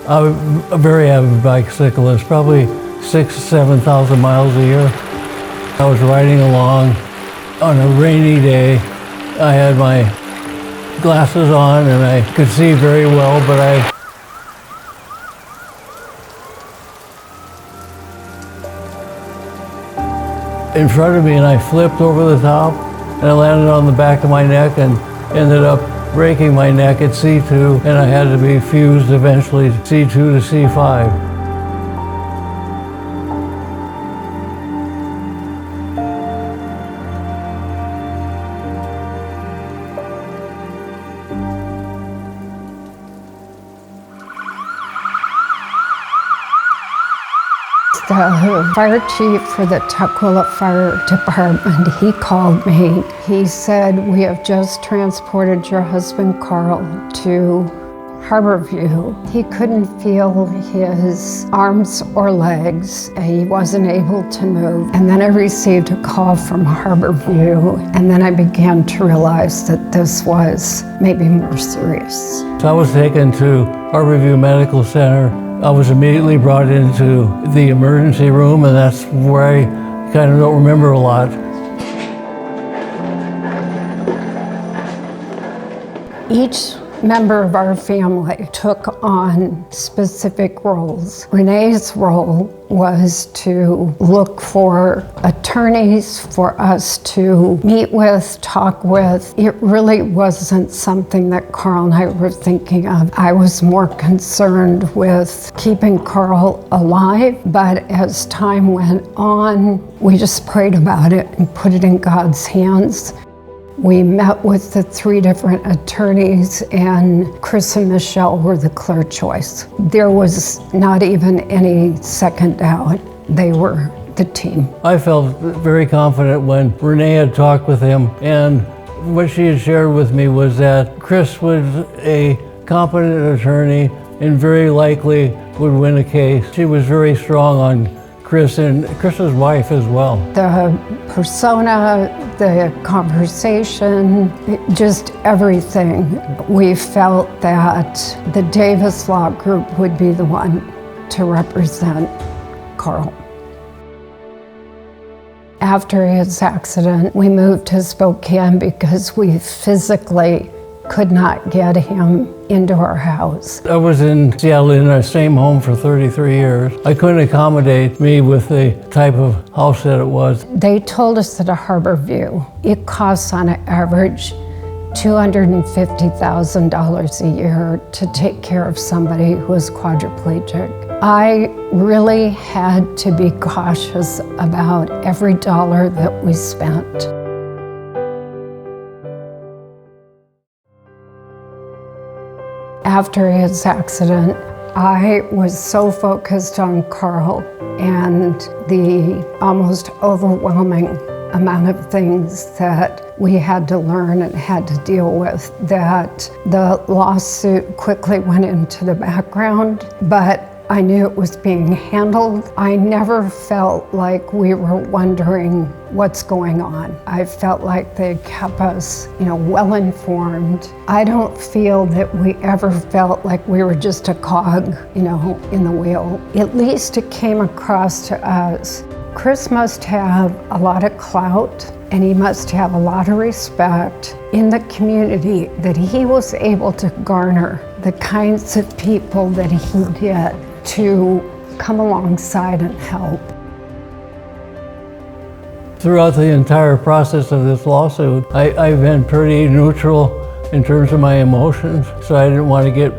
I was a very avid bicyclist, probably 6,000 to 7,000 miles a year. I was riding along on a rainy day. I had my glasses on and I could see very well, but in front of me, and I flipped over the top and I landed on the back of my neck and ended up breaking my neck at C2, and I had to be fused eventually C2 to C5. The fire chief for the Tukwila Fire Department, he called me. He said, "We have just transported your husband Carl to Harborview." He couldn't feel his arms or legs. He wasn't able to move. And then I received a call from Harborview, and then I began to realize that this was maybe more serious. So I was taken to Harborview Medical Center. I was immediately brought into the emergency room, and that's where I kind of don't remember a lot. Each member of our family took on specific roles. Renee's role was to look for attorneys for us to meet with, talk with. It really wasn't something that Carl and I were thinking of. I was more concerned with keeping Carl alive, but as time went on, we just prayed about it and put it in God's hands. We met with the 3 different attorneys, and Chris and Michelle were the clear choice. There was not even any second doubt. They were the team. I felt very confident when Renee had talked with him, and what she had shared with me was that Chris was a competent attorney and very likely would win a case. She was very strong on Chris and Chris's wife as well. The persona, the conversation, just everything. We felt that the Davis Law Group would be the one to represent Carl. After his accident, we moved to Spokane because we physically could not get him into our house. I was in Seattle in our same home for 33 years. I couldn't accommodate me with the type of house that it was. They told us that a Harborview, it costs on average $250,000 a year to take care of somebody who is quadriplegic. I really had to be cautious about every dollar that we spent. After his accident, I was so focused on Carl and the almost overwhelming amount of things that we had to learn and had to deal with that the lawsuit quickly went into the background, but I knew it was being handled. I never felt like we were wondering what's going on. I felt like they kept us, well informed. I don't feel that we ever felt like we were just a cog, in the wheel. At least it came across to us. Chris must have a lot of clout, and he must have a lot of respect in the community that he was able to garner the kinds of people that he did to come alongside and help. Throughout the entire process of this lawsuit, I've been pretty neutral in terms of my emotions, so I didn't want to get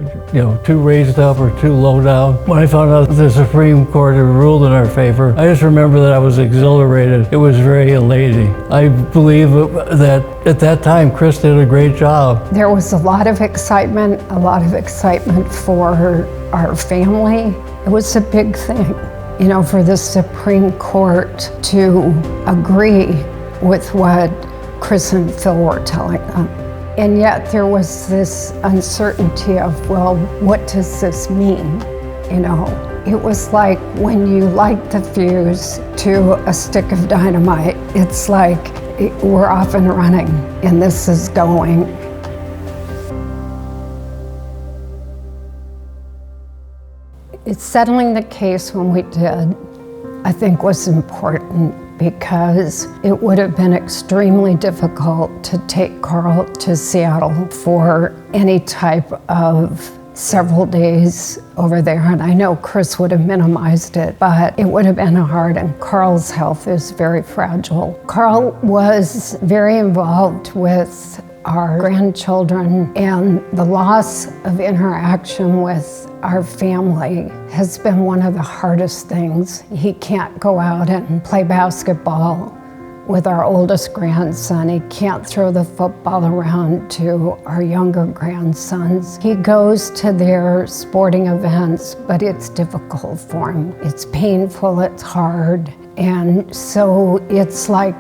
too raised up or too low down. When I found out the Supreme Court had ruled in our favor, I just remember that I was exhilarated. It was very elating. I believe that at that time, Chris did a great job. There was a lot of excitement for our family. It was a big thing, for the Supreme Court to agree with what Chris and Phil were telling them. And yet there was this uncertainty of, well, what does this mean? It was like when you light the fuse to a stick of dynamite, it's like we're off and running and this is going. Settling the case when we did, I think, was important because it would have been extremely difficult to take Carl to Seattle for any type of several days over there. And I know Chris would have minimized it, but it would have been hard, and Carl's health is very fragile. Carl was very involved with our grandchildren, and the loss of interaction with our family has been one of the hardest things. He can't go out and play basketball with our oldest grandson. He can't throw the football around to our younger grandsons. He goes to their sporting events, but it's difficult for him. It's painful, it's hard, and so it's like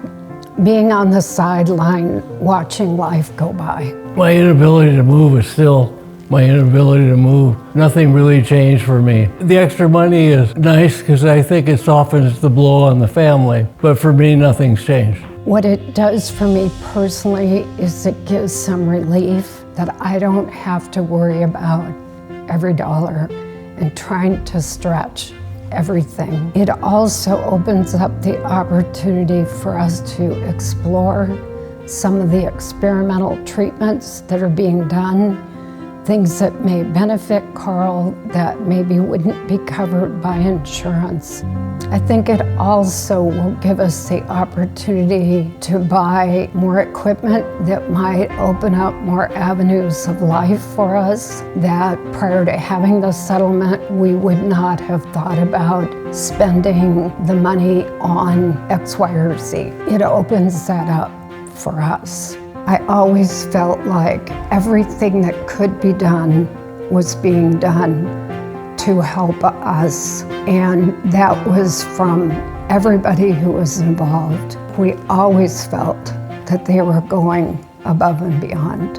being on the sideline watching life go by. My inability to move is still my inability to move. Nothing really changed for me. The extra money is nice because I think it softens the blow on the family, but for me, nothing's changed. What it does for me personally is it gives some relief that I don't have to worry about every dollar and trying to stretch everything. It also opens up the opportunity for us to explore some of the experimental treatments that are being done, things that may benefit Carl that maybe wouldn't be covered by insurance. I think it also will give us the opportunity to buy more equipment that might open up more avenues of life for us that prior to having the settlement, we would not have thought about spending the money on X, Y, or Z. It opens that up for us. I always felt like everything that could be done was being done to help us, and that was from everybody who was involved. We always felt that they were going above and beyond.